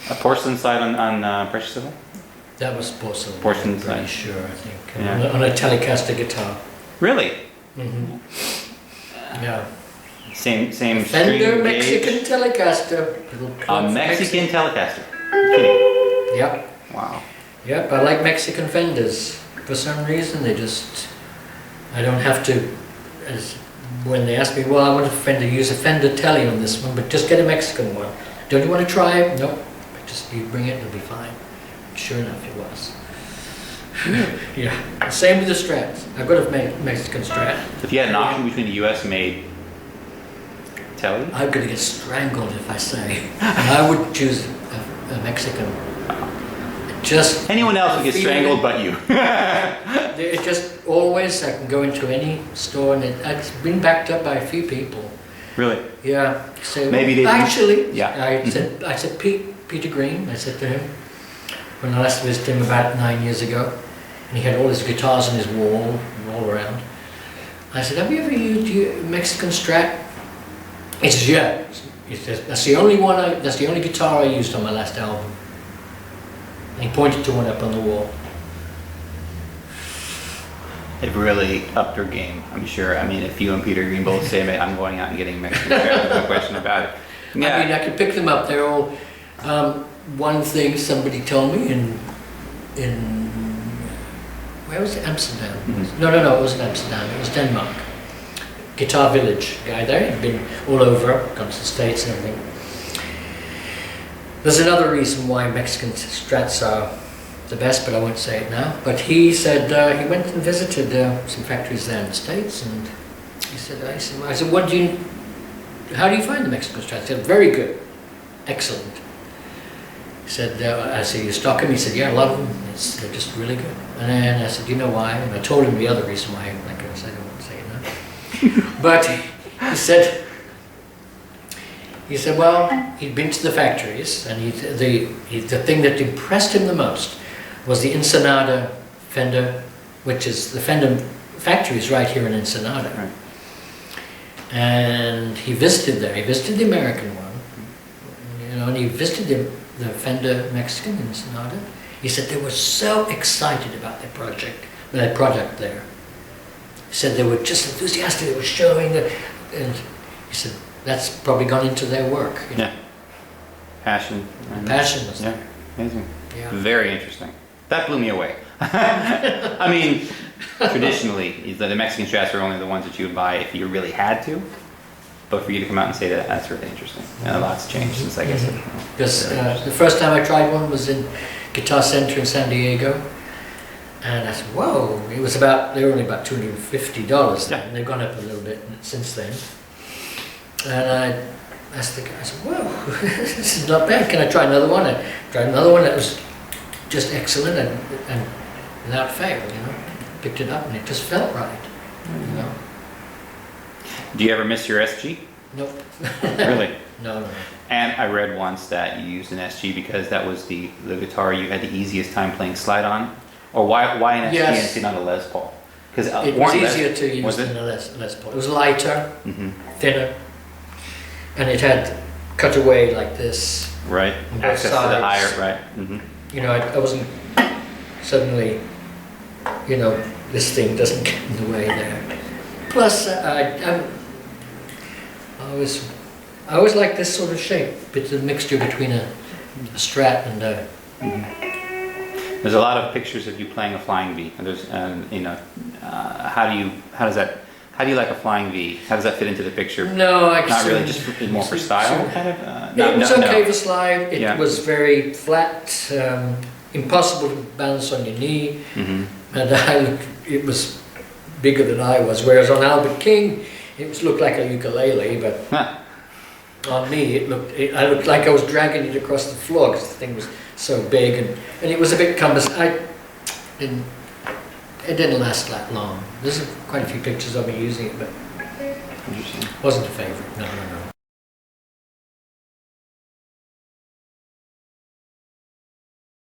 A porcelain slide on precious silver? That was porcelain. Porcelain I'm pretty slide. sure, I think. Yeah. On a Telecaster guitar. Really? Mm-hmm. Yeah. Same Fender string Mexican gauge? Telecaster. A Mexican Telecaster. You're kidding. Yep. Wow. Yep, I like Mexican Fenders. For some reason, I don't have to, when they ask me, well, I want use a Fender Tele on this one, but just get a Mexican one. Don't you want to try it? Nope. Just you bring it, it'll be fine. Sure enough, it was. Yeah. Same with the Strats. I've got a Mexican Strat. If you had an option between a US-made Tele, I'm going to get strangled if I say. I would choose a Mexican. Just anyone else would get strangled but you. It just always, I can go into any store and it's been backed up by a few people. Really? Yeah. So Maybe they actually, yeah. I said Peter Green. I said to him when I last visited him about 9 years ago, and he had all his guitars on his wall all around. I said, "Have you ever used your Mexican Strat?" He says, "Yeah." He says, "That's the only one. That's the only guitar I used on my last album." And he pointed to one up on the wall. It really upped her game, I'm sure. I mean, if you and Peter Green both say, "Mate, I'm going out and getting Mexican Strat," no question about it. Yeah. I mean, I can pick them up. They're all. One thing somebody told me in where was it? Amsterdam. Mm-hmm. No, it wasn't Amsterdam. It was Denmark. Guitar Village guy there. He'd been all over, gone to the States and everything. There's another reason why Mexican Strats are the best, but I won't say it now. But he said he went and visited some factories there in the States, and he said, I said, how do you find the Mexican Strats? He said, very good, excellent. He said, I said, you stock them? He said, yeah, I love them. They're just really good. And then I said, you know why? And I told him the other reason why. Like I said, I won't say it now. But he said, well, he'd been to the factories, and the thing that impressed him the most was the Ensenada Fender, which is the Fender factories right here in Ensenada. Right. And he visited there. He visited the American one, and he visited the Fender Mexican in Ensenada. He said they were so excited about their product there. He said they were just enthusiastic. They were showing it, and he said that's probably gone into their work. Yeah. Passion. Passion was yeah. there. Amazing. Yeah. Very interesting. That blew me away. I mean, traditionally, the Mexican Strats are only the ones that you would buy if you really had to. But for you to come out and say that, that's really interesting. And a lot's changed since I guess it. Because the first time I tried one was in Guitar Center in San Diego. And I said, whoa, they were only about $250 then. Yeah. And they've gone up a little bit since then. And I asked the guy, I said, whoa, this is not bad. Can I try another one? I tried another one that was just excellent and without fail, Picked it up and it just felt right, Do you ever miss your SG? Nope. Really? No. And I read once that you used an SG because that was the guitar you had the easiest time playing slide on. Or why an SG and not a Les Paul? Because it was easier to use than a Les Paul. It was lighter, thinner, and it had cutaway like this. Right. On both Access to the sides. higher, right. Mm-hmm. I wasn't suddenly, this thing doesn't get in the way there. Plus, I always like this sort of shape. It's a mixture between a Strat and a... There's a lot of pictures of you playing a flying V. And there's, how do you like a flying V? How does that fit into the picture? No, not really, just more for style, kind of. It was okay for slide. It Yeah. was very flat, impossible to balance on your knee, and it was bigger than I was. Whereas on Albert King, it looked like a ukulele, but on me, I looked like I was dragging it across the floor because the thing was so big, and it was a bit cumbersome. It didn't last that long. There's quite a few pictures of me using it, but it wasn't a favorite. No.